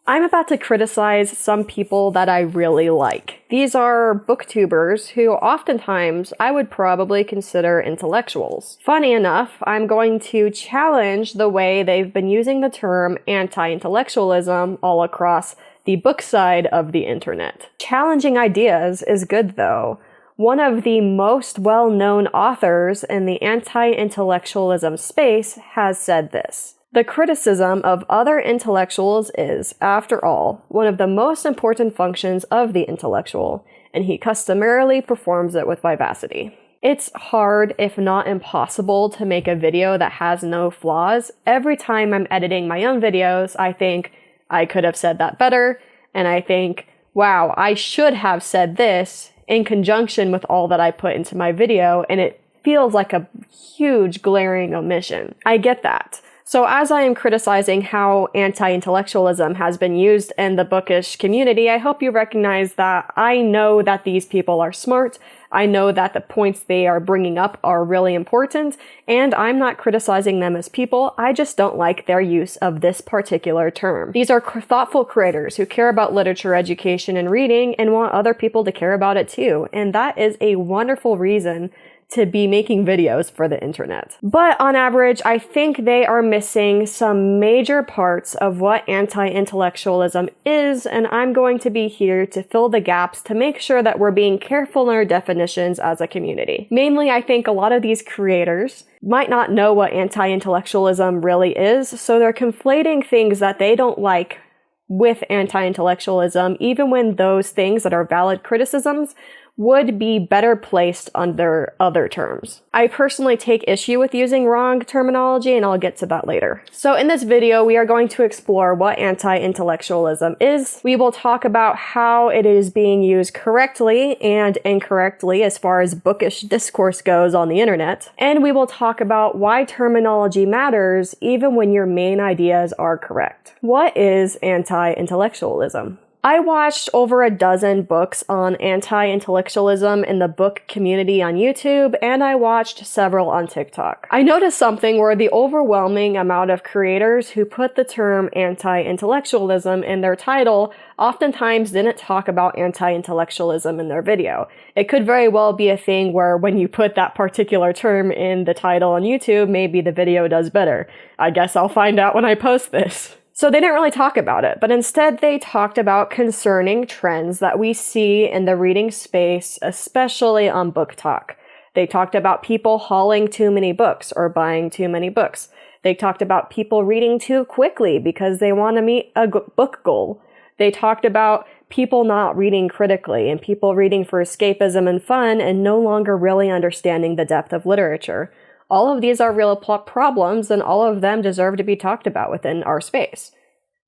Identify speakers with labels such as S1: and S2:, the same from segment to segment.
S1: I'm about to criticize some people that I really like. These are booktubers who oftentimes I would probably consider intellectuals. Funny enough, I'm going to challenge the way they've been using the term anti-intellectualism all across the book side of the internet. Challenging ideas is good though. One of the most well-known authors in the anti-intellectualism space has said this: "The criticism of other intellectuals is, after all, one of the most important functions of the intellectual, and he customarily performs it with vivacity." It's hard, if not impossible, to make a video that has no flaws. Every time I'm editing my own videos, I think, I could have said that better, and I think, wow, I should have said this in conjunction with all that I put into my video, and it feels like a huge glaring omission. I get that. So as I am criticizing how anti-intellectualism has been used in the bookish community, I hope you recognize that I know that these people are smart, I know that the points they are bringing up are really important, and I'm not criticizing them as people, I just don't like their use of this particular term. These are thoughtful creators who care about literature education and reading and want other people to care about it too, and that is a wonderful reason to be making videos for the internet. But on average, I think they are missing some major parts of what anti-intellectualism is, and I'm going to be here to fill the gaps to make sure that we're being careful in our definitions as a community. Mainly, I think a lot of these creators might not know what anti-intellectualism really is, so they're conflating things that they don't like with anti-intellectualism, even when those things that are valid criticisms would be better placed under other terms. I personally take issue with using wrong terminology, and I'll get to that later. So in this video, we are going to explore what anti-intellectualism is. We will talk about how it is being used correctly and incorrectly as far as bookish discourse goes on the internet. And we will talk about why terminology matters even when your main ideas are correct. What is anti-intellectualism? I watched over a dozen books on anti-intellectualism in the book community on YouTube, and I watched several on TikTok. I noticed something where the overwhelming amount of creators who put the term anti-intellectualism in their title oftentimes didn't talk about anti-intellectualism in their video. It could very well be a thing where when you put that particular term in the title on YouTube, maybe the video does better. I guess I'll find out when I post this. So they didn't really talk about it, but instead they talked about concerning trends that we see in the reading space, especially on BookTok. They talked about people hauling too many books or buying too many books. They talked about people reading too quickly because they want to meet a book goal. They talked about people not reading critically and people reading for escapism and fun and no longer really understanding the depth of literature. All of these are real problems, and all of them deserve to be talked about within our space.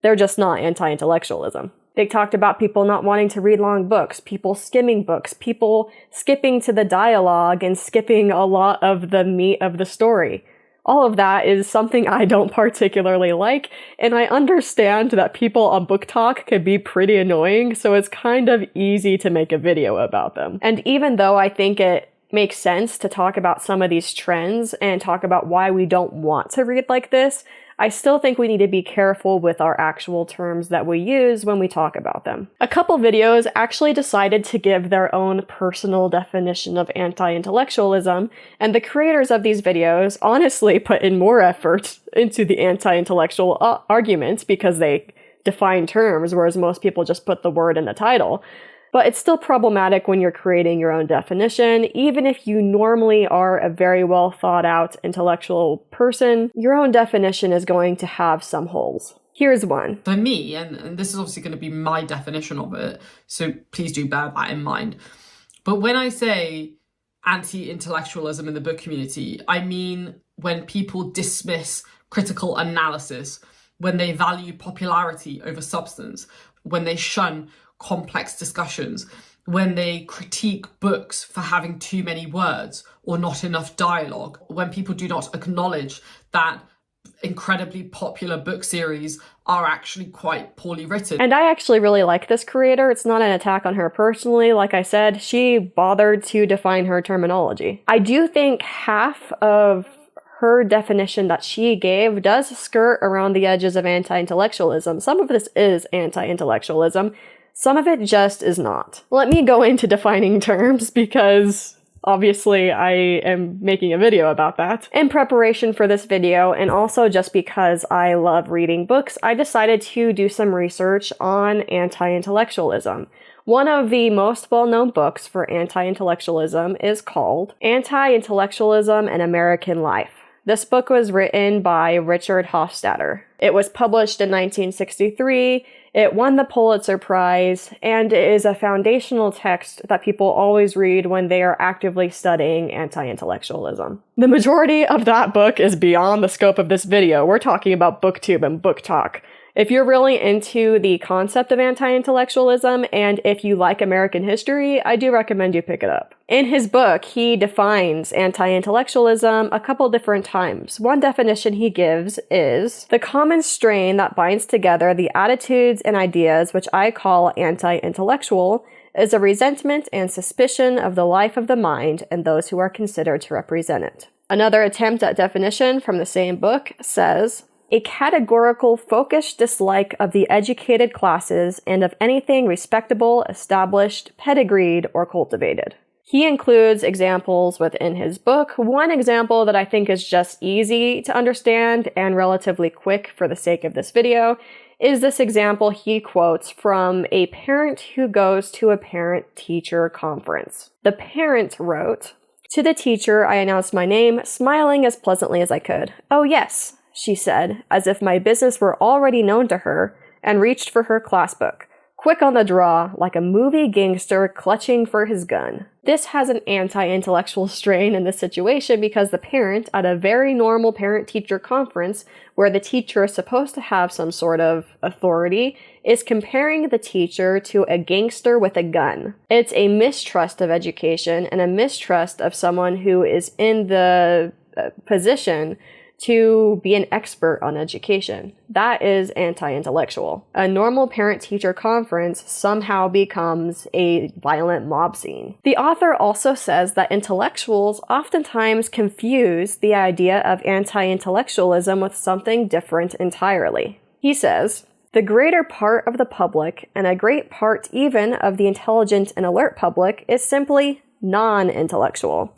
S1: They're just not anti-intellectualism. They talked about people not wanting to read long books, people skimming books, people skipping to the dialogue and skipping a lot of the meat of the story. All of that is something I don't particularly like, and I understand that people on BookTok can be pretty annoying, so it's kind of easy to make a video about them. And even though I think it makes sense to talk about some of these trends and talk about why we don't want to read like this, I still think we need to be careful with our actual terms that we use when we talk about them. A couple videos actually decided to give their own personal definition of anti-intellectualism, and the creators of these videos honestly put in more effort into the anti-intellectual arguments because they define terms, whereas most people just put the word in the title. But it's still problematic when you're creating your own definition. Even if you normally are a very well thought out intellectual person, your own definition is going to have some holes. Here's one.
S2: For me, and this is obviously going to be my definition of it, so please do bear that in mind. But when I say anti-intellectualism in the book community, I mean when people dismiss critical analysis, when they value popularity over substance, when they shun complex discussions, when they critique books for having too many words or not enough dialogue, when people do not acknowledge that incredibly popular book series are actually quite poorly written.
S1: And I actually really like this creator. It's not an attack on her personally. Like I said, she bothered to define her terminology. I do think half of her definition that she gave does skirt around the edges of anti-intellectualism. Some of this is anti-intellectualism. Some of it just is not. Let me go into defining terms because obviously I am making a video about that. In preparation for this video, and also just because I love reading books, I decided to do some research on anti-intellectualism. One of the most well-known books for anti-intellectualism is called Anti-Intellectualism and American Life. This book was written by Richard Hofstadter. It was published in 1963, it won the Pulitzer Prize, and it is a foundational text that people always read when they are actively studying anti-intellectualism. The majority of that book is beyond the scope of this video. We're talking about BookTube and BookTok. If you're really into the concept of anti-intellectualism, and if you like American history, I do recommend you pick it up. In his book, he defines anti-intellectualism a couple different times. One definition he gives is the common strain that binds together the attitudes and ideas which I call anti-intellectual is a resentment and suspicion of the life of the mind and those who are considered to represent it. Another attempt at definition from the same book says, a categorical, focused dislike of the educated classes and of anything respectable, established, pedigreed, or cultivated. He includes examples within his book. One example that I think is just easy to understand and relatively quick for the sake of this video is this example he quotes from a parent who goes to a parent-teacher conference. The parent wrote, "To the teacher, I announced my name, smiling as pleasantly as I could. 'Oh yes,' she said, as if my business were already known to her, and reached for her class book, quick on the draw, like a movie gangster clutching for his gun." This has an anti-intellectual strain in this situation because the parent, at a very normal parent-teacher conference, where the teacher is supposed to have some sort of authority, is comparing the teacher to a gangster with a gun. It's a mistrust of education and a mistrust of someone who is in the position to be an expert on education. That is anti-intellectual. A normal parent-teacher conference somehow becomes a violent mob scene. The author also says that intellectuals oftentimes confuse the idea of anti-intellectualism with something different entirely. He says, the greater part of the public, and a great part even of the intelligent and alert public, is simply non-intellectual.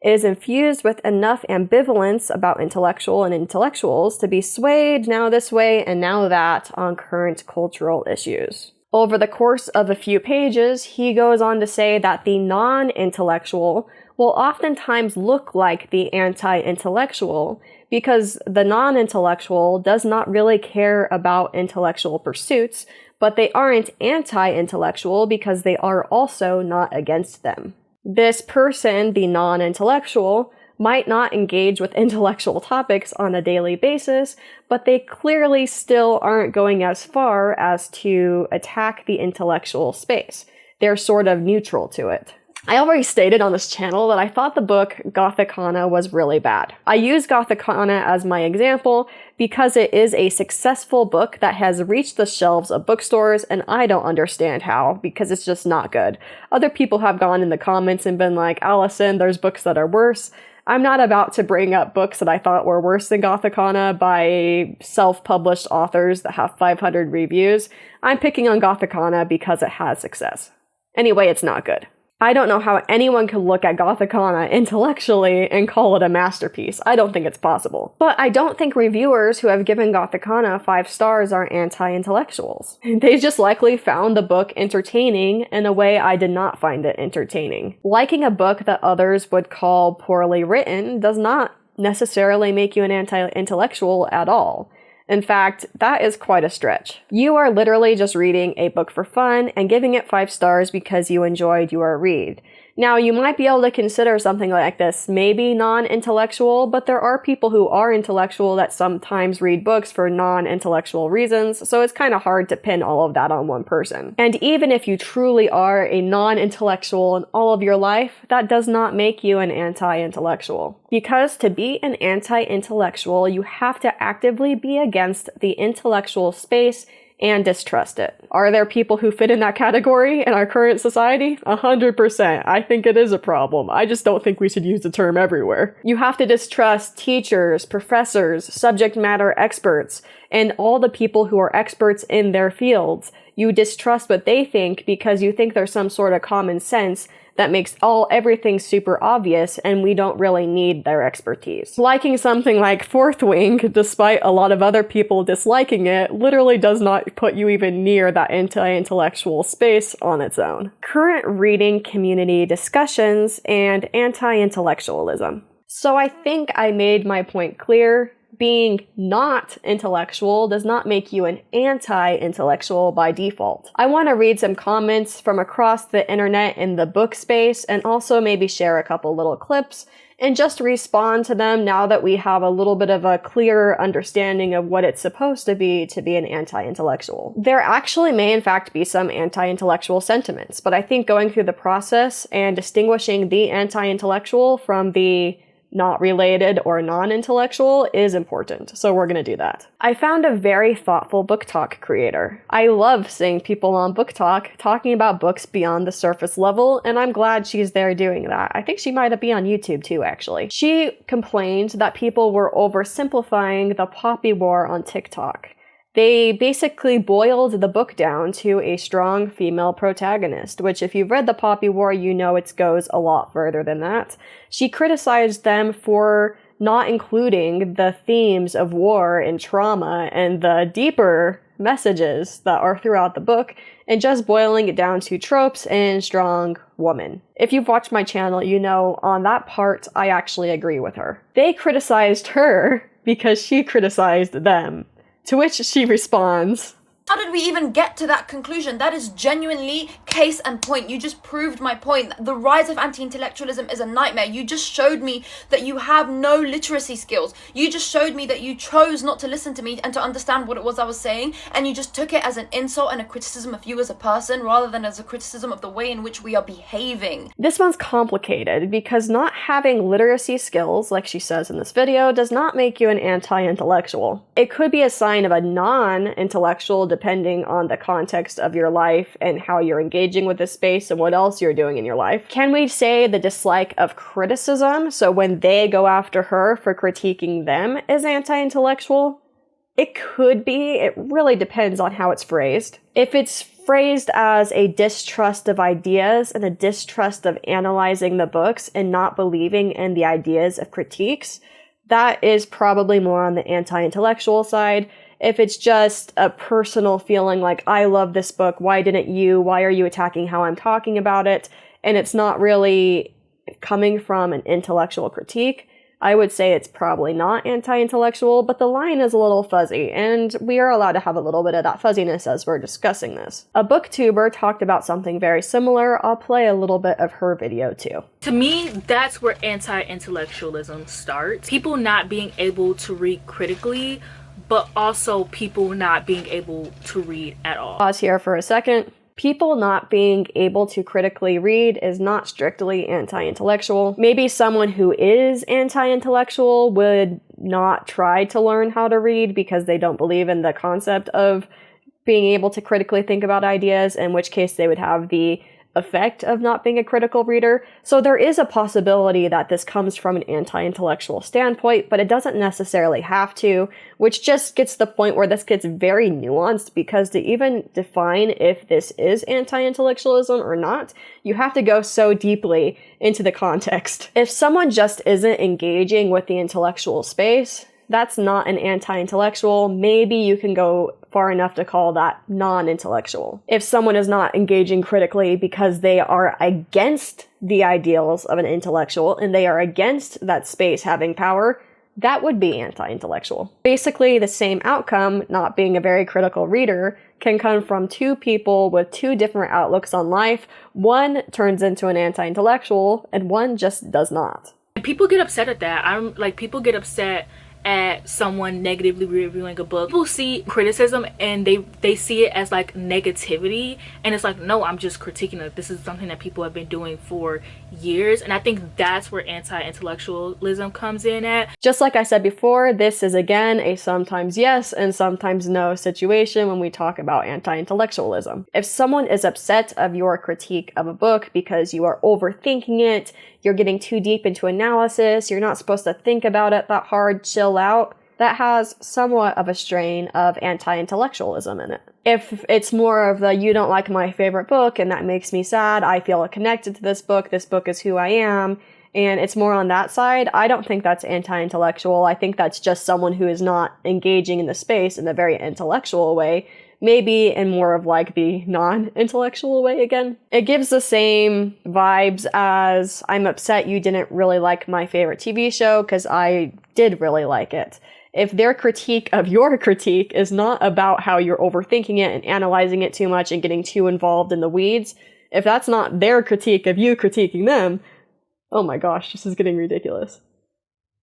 S1: It is infused with enough ambivalence about intellectual and intellectuals to be swayed now this way and now that on current cultural issues. Over the course of a few pages, he goes on to say that the non-intellectual will oftentimes look like the anti-intellectual because the non-intellectual does not really care about intellectual pursuits, but they aren't anti-intellectual because they are also not against them. This person, the non-intellectual, might not engage with intellectual topics on a daily basis, but they clearly still aren't going as far as to attack the intellectual space. They're sort of neutral to it. I already stated on this channel that I thought the book Gothicana was really bad. I use Gothicana as my example because it is a successful book that has reached the shelves of bookstores, and I don't understand how, because it's just not good. Other people have gone in the comments and been like, Allison, there's books that are worse. I'm not about to bring up books that I thought were worse than Gothicana by self-published authors that have 500 reviews. I'm picking on Gothicana because it has success. Anyway, it's not good. I don't know how anyone could look at Gothicana intellectually and call it a masterpiece. I don't think it's possible. But I don't think reviewers who have given Gothicana 5 stars are anti-intellectuals. They just likely found the book entertaining in a way I did not find it entertaining. Liking a book that others would call poorly written does not necessarily make you an anti-intellectual at all. In fact, that is quite a stretch. You are literally just reading a book for fun and giving it 5 stars because you enjoyed your read. Now, you might be able to consider something like this maybe non-intellectual, but there are people who are intellectual that sometimes read books for non-intellectual reasons, so it's kind of hard to pin all of that on one person. And even if you truly are a non-intellectual in all of your life, that does not make you an anti-intellectual. Because to be an anti-intellectual, you have to actively be against the intellectual space and distrust it. Are there people who fit in that category in our current society? 100%. I think it is a problem. I just don't think we should use the term everywhere. You have to distrust teachers, professors, subject matter experts, and all the people who are experts in their fields. You distrust what they think because you think there's some sort of common sense that makes everything super obvious, and we don't really need their expertise. Liking something like Fourth Wing, despite a lot of other people disliking it, literally does not put you even near that anti-intellectual space on its own. Current reading community discussions and anti-intellectualism. So I think I made my point clear. Being not intellectual does not make you an anti-intellectual by default. I want to read some comments from across the internet in the book space and also maybe share a couple little clips and just respond to them now that we have a little bit of a clearer understanding of what it's supposed to be an anti-intellectual. There actually may in fact be some anti-intellectual sentiments, but I think going through the process and distinguishing the anti-intellectual from the not related or non-intellectual is important, so we're gonna do that. I found a very thoughtful BookTok creator. I love seeing people on BookTok talking about books beyond the surface level, and I'm glad she's there doing that. I think she might be on YouTube too, actually. She complained that people were oversimplifying the poppy war on TikTok. They basically boiled the book down to a strong female protagonist, which if you've read The Poppy War, you know it goes a lot further than that. She criticized them for not including the themes of war and trauma and the deeper messages that are throughout the book and just boiling it down to tropes and strong woman. If you've watched my channel, you know on that part, I actually agree with her. They criticized her because she criticized them. To which she responds,
S3: how did we even get to that conclusion? That is genuinely case and point. You just proved my point. The rise of anti-intellectualism is a nightmare. You just showed me that you have no literacy skills. You just showed me that you chose not to listen to me and to understand what it was I was saying, and you just took it as an insult and a criticism of you as a person rather than as a criticism of the way in which we are behaving.
S1: This one's complicated because not having literacy skills, like she says in this video, does not make you an anti-intellectual. It could be a sign of a non-intellectual depending on the context of your life and how you're engaging with this space and what else you're doing in your life. Can we say the dislike of criticism, so when they go after her for critiquing them, is anti-intellectual? It could be. It really depends on how it's phrased. If it's phrased as a distrust of ideas and a distrust of analyzing the books and not believing in the ideas of critiques, that is probably more on the anti-intellectual side. If it's just a personal feeling like, I love this book, why didn't you? Why are you attacking how I'm talking about it? And it's not really coming from an intellectual critique, I would say it's probably not anti-intellectual, but the line is a little fuzzy, and we are allowed to have a little bit of that fuzziness as we're discussing this. A booktuber talked about something very similar. I'll play a little bit of her video too.
S4: To me, that's where anti-intellectualism starts. People not being able to read critically, but also people not being able to read at all.
S1: Pause here for a second. People not being able to critically read is not strictly anti-intellectual. Maybe someone who is anti-intellectual would not try to learn how to read because they don't believe in the concept of being able to critically think about ideas, in which case they would have the effect of not being a critical reader. So there is a possibility that this comes from an anti-intellectual standpoint, but it doesn't necessarily have to, which just gets to the point where this gets very nuanced, because to even define if this is anti-intellectualism or not, you have to go so deeply into the context. If someone just isn't engaging with the intellectual space, that's not an anti-intellectual. Maybe you can go far enough to call that non-intellectual. If someone is not engaging critically because they are against the ideals of an intellectual and they are against that space having power, that would be anti-intellectual. Basically, the same outcome, not being a very critical reader, can come from two people with two different outlooks on life. One turns into an anti-intellectual and one just does not.
S4: People get upset at that. People get upset at someone negatively reviewing a book, people see criticism and they see it as like negativity, and it's like, no, I'm just critiquing it. This is something that people have been doing for years. And I think that's where anti-intellectualism comes in at.
S1: Just like I said before, this is again a sometimes yes and sometimes no situation when we talk about anti-intellectualism. If someone is upset of your critique of a book because you are overthinking it, you're getting too deep into analysis, you're not supposed to think about it that hard, chill out, that has somewhat of a strain of anti-intellectualism in it. If it's more of the, you don't like my favorite book and that makes me sad, I feel connected to this book is who I am, and it's more on that side, I don't think that's anti-intellectual. I think that's just someone who is not engaging in the space in a very intellectual way, maybe in more of like the non-intellectual way again. It gives the same vibes as, I'm upset you didn't really like my favorite TV show because I did really like it. If their critique of your critique is not about how you're overthinking it and analyzing it too much and getting too involved in the weeds, if that's not their critique of you critiquing them, oh my gosh, this is getting ridiculous.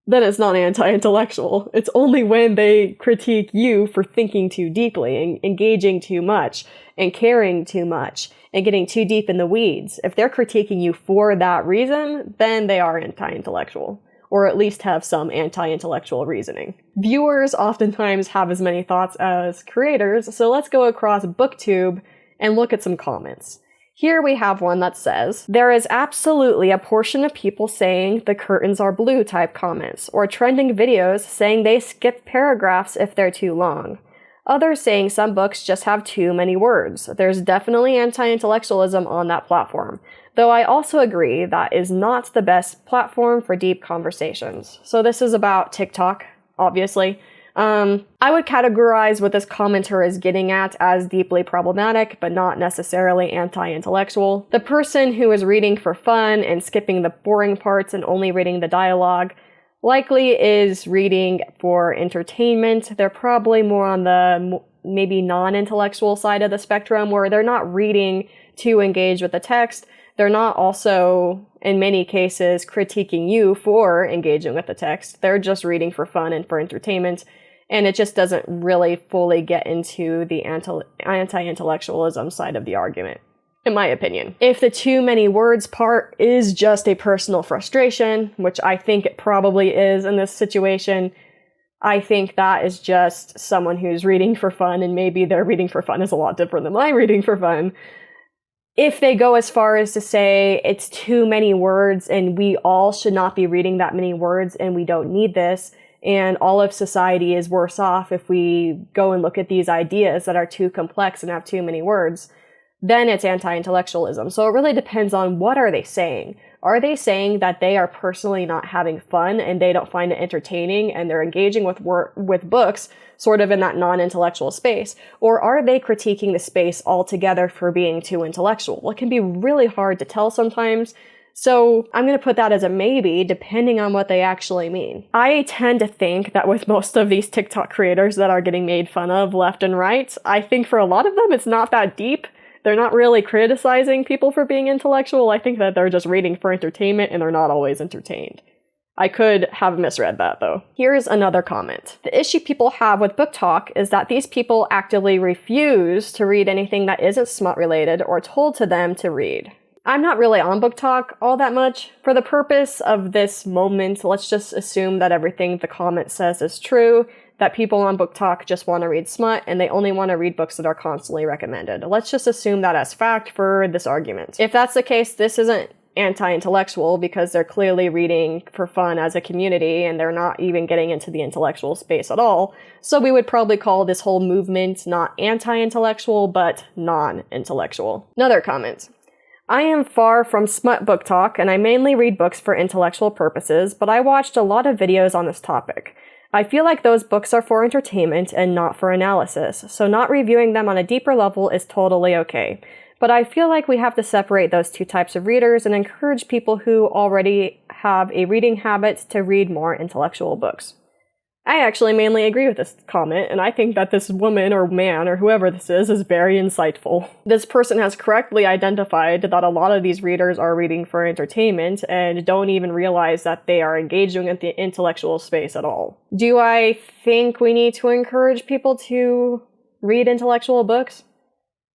S1: Then it's not anti-intellectual. It's only when they critique you for thinking too deeply and engaging too much and caring too much and getting too deep in the weeds. If they're critiquing you for that reason, then they are anti-intellectual, or at least have some anti-intellectual reasoning. Viewers oftentimes have as many thoughts as creators, so let's go across Booktube and look at some comments. Here we have one that says, there is absolutely a portion of people saying the curtains are blue type comments, or trending videos saying they skip paragraphs if they're too long. Others saying some books just have too many words. There's definitely anti-intellectualism on that platform, though I also agree that is not the best platform for deep conversations. So this is about TikTok, obviously. I would categorize what this commenter is getting at as deeply problematic, but not necessarily anti-intellectual. The person who is reading for fun and skipping the boring parts and only reading the dialogue likely is reading for entertainment. They're probably more on the maybe non-intellectual side of the spectrum, where they're not reading to engage with the text. They're not also, in many cases, critiquing you for engaging with the text. They're just reading for fun and for entertainment. And it just doesn't really fully get into the anti-intellectualism side of the argument, in my opinion. If the too many words part is just a personal frustration, which I think it probably is in this situation, I think that is just someone who's reading for fun, and maybe their reading for fun is a lot different than my reading for fun. If they go as far as to say it's too many words and we all should not be reading that many words and we don't need this, and all of society is worse off if we go and look at these ideas that are too complex and have too many words, then it's anti-intellectualism. So it really depends on what are they saying. Are they saying that they are personally not having fun and they don't find it entertaining and they're engaging with books sort of in that non-intellectual space? Or are they critiquing the space altogether for being too intellectual? Well, it can be really hard to tell sometimes. So I'm going to put that as a maybe, depending on what they actually mean. I tend to think that with most of these TikTok creators that are getting made fun of left and right, I think for a lot of them it's not that deep. They're not really criticizing people for being intellectual. I think that they're just reading for entertainment and they're not always entertained. I could have misread that though. Here's another comment. The issue people have with BookTok is that these people actively refuse to read anything that isn't smut related or told to them to read. I'm not really on BookTok all that much. For the purpose of this moment, let's just assume that everything the comment says is true, that people on BookTok just want to read smut and they only want to read books that are constantly recommended. Let's just assume that as fact for this argument. If that's the case, this isn't anti-intellectual because they're clearly reading for fun as a community and they're not even getting into the intellectual space at all. So we would probably call this whole movement not anti-intellectual, but non-intellectual. Another comment. I am far from smut book talk, and I mainly read books for intellectual purposes, but I watched a lot of videos on this topic. I feel like those books are for entertainment and not for analysis, so not reviewing them on a deeper level is totally okay. But I feel like we have to separate those two types of readers and encourage people who already have a reading habit to read more intellectual books. I actually mainly agree with this comment, and I think that this woman or man or whoever this is very insightful. This person has correctly identified that a lot of these readers are reading for entertainment and don't even realize that they are engaging in the intellectual space at all. Do I think we need to encourage people to read intellectual books?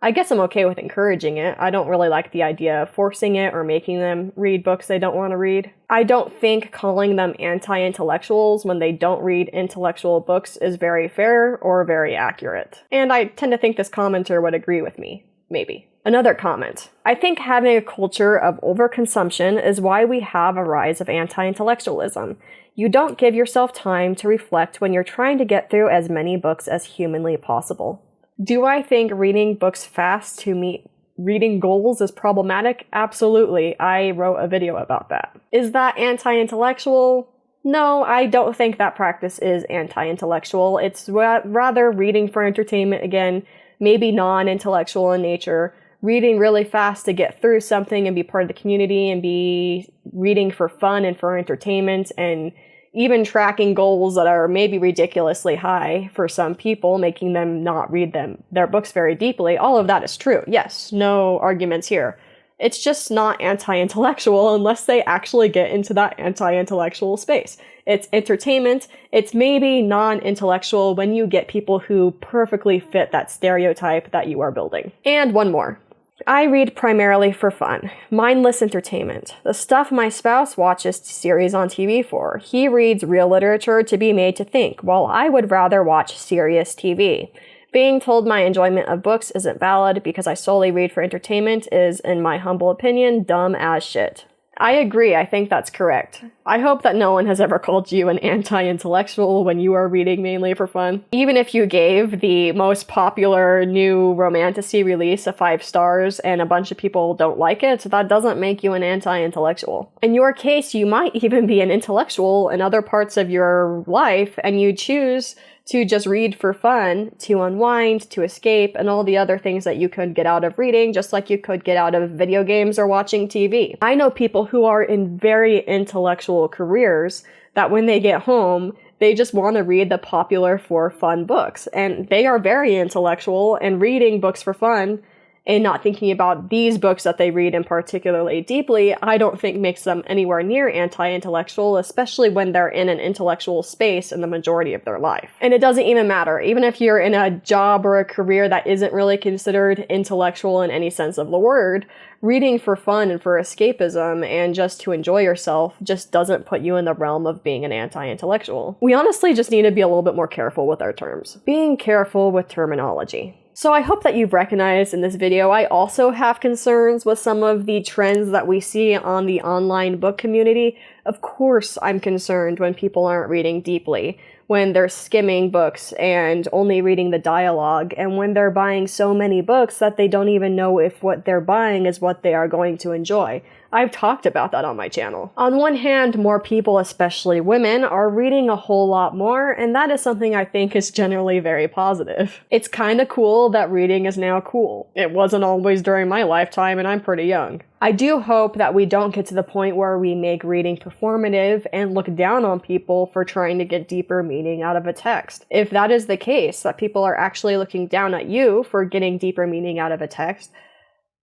S1: I guess I'm okay with encouraging it. I don't really like the idea of forcing it or making them read books they don't want to read. I don't think calling them anti-intellectuals when they don't read intellectual books is very fair or very accurate. And I tend to think this commenter would agree with me. Maybe. Another comment. I think having a culture of overconsumption is why we have a rise of anti-intellectualism. You don't give yourself time to reflect when you're trying to get through as many books as humanly possible. Do I think reading books fast to meet reading goals is problematic? Absolutely. I wrote a video about that. Is that anti-intellectual? No, I don't think that practice is anti-intellectual. It's rather reading for entertainment, again, maybe non-intellectual in nature, reading really fast to get through something and be part of the community and be reading for fun and for entertainment, and even tracking goals that are maybe ridiculously high for some people, making them not read their books very deeply. All of that is true. Yes, no arguments here. It's just not anti-intellectual unless they actually get into that anti-intellectual space. It's entertainment. It's maybe non-intellectual when you get people who perfectly fit that stereotype that you are building. And one more. I read primarily for fun, mindless entertainment, the stuff my spouse watches series on TV for. He reads real literature to be made to think, while I would rather watch serious TV. Being told my enjoyment of books isn't valid because I solely read for entertainment is, in my humble opinion, dumb as shit. I agree, I think that's correct. I hope that no one has ever called you an anti-intellectual when you are reading mainly for fun. Even if you gave the most popular new romantasy release a 5 stars and a bunch of people don't like it, that doesn't make you an anti-intellectual. In your case, you might even be an intellectual in other parts of your life, and you choose to just read for fun, to unwind, to escape, and all the other things that you could get out of reading, just like you could get out of video games or watching TV. I know people who are in very intellectual careers that when they get home, they just want to read the popular for fun books. And they are very intellectual, and reading books for fun and not thinking about these books that they read in particularly deeply, I don't think makes them anywhere near anti-intellectual, especially when they're in an intellectual space in the majority of their life. And it doesn't even matter. Even if you're in a job or a career that isn't really considered intellectual in any sense of the word, reading for fun and for escapism and just to enjoy yourself just doesn't put you in the realm of being an anti-intellectual. We honestly just need to be a little bit more careful with our terms. Being careful with terminology. So I hope that you've recognized in this video, I also have concerns with some of the trends that we see on the online book community. Of course, I'm concerned when people aren't reading deeply, when they're skimming books and only reading the dialogue, and when they're buying so many books that they don't even know if what they're buying is what they are going to enjoy. I've talked about that on my channel. On one hand, more people, especially women, are reading a whole lot more, and that is something I think is generally very positive. It's kinda cool that reading is now cool. It wasn't always during my lifetime, and I'm pretty young. I do hope that we don't get to the point where we make reading performative and look down on people for trying to get deeper meaning out of a text. If that is the case, that people are actually looking down at you for getting deeper meaning out of a text,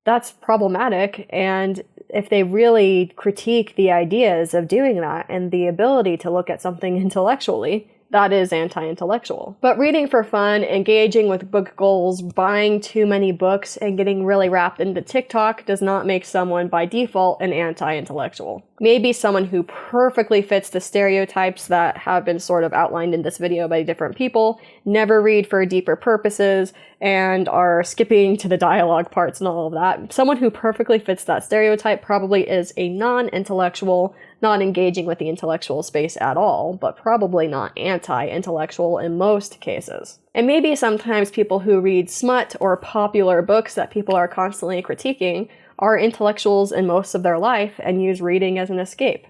S1: that's problematic, and if they really critique the ideas of doing that and the ability to look at something intellectually, that is anti-intellectual. But reading for fun, engaging with book goals, buying too many books, and getting really wrapped into TikTok does not make someone by default an anti-intellectual. Maybe someone who perfectly fits the stereotypes that have been sort of outlined in this video by different people, never read for deeper purposes, and are skipping to the dialogue parts and all of that. Someone who perfectly fits that stereotype probably is a non-intellectual, not engaging with the intellectual space at all, but probably not anti-intellectual in most cases. And maybe sometimes people who read smut or popular books that people are constantly critiquing are intellectuals in most of their life and use reading as an escape.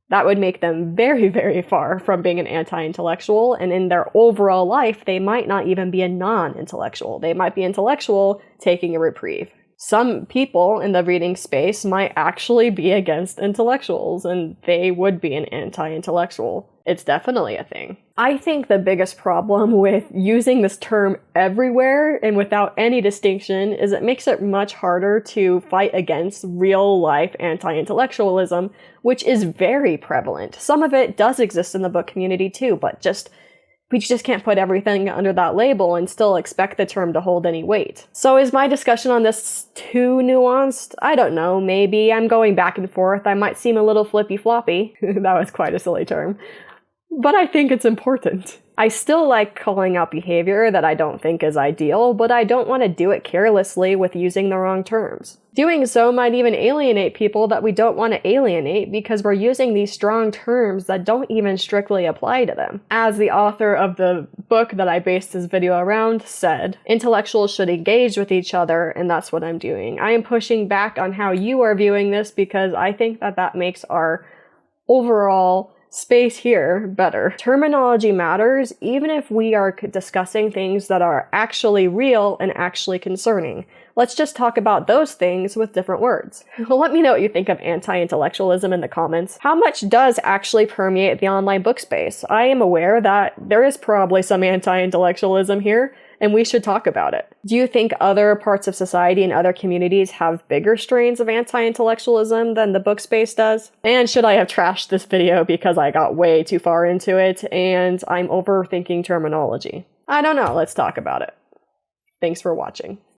S1: That would make them very, very far from being an anti-intellectual, and in their overall life, they might not even be a non-intellectual. They might be intellectual taking a reprieve. Some people in the reading space might actually be against intellectuals, and they would be an anti-intellectual. It's definitely a thing. I think the biggest problem with using this term everywhere and without any distinction is it makes it much harder to fight against real-life anti-intellectualism, which is very prevalent. Some of it does exist in the book community too, but we just can't put everything under that label and still expect the term to hold any weight. So is my discussion on this too nuanced? I don't know, maybe. I'm going back and forth. I might seem a little flippy-floppy. That was quite a silly term. But I think it's important. I still like calling out behavior that I don't think is ideal, but I don't want to do it carelessly with using the wrong terms. Doing so might even alienate people that we don't want to alienate because we're using these strong terms that don't even strictly apply to them. As the author of the book that I based this video around said, intellectuals should engage with each other, and that's what I'm doing. I am pushing back on how you are viewing this because I think that makes our overall space here better. Terminology matters even if we are discussing things that are actually real and actually concerning. Let's just talk about those things with different words. Well, let me know what you think of anti-intellectualism in the comments. How much does actually permeate the online book space? I am aware that there is probably some anti-intellectualism here, and we should talk about it. Do you think other parts of society and other communities have bigger strains of anti-intellectualism than the book space does? And should I have trashed this video because I got way too far into it and I'm overthinking terminology? I don't know, let's talk about it. Thanks for watching.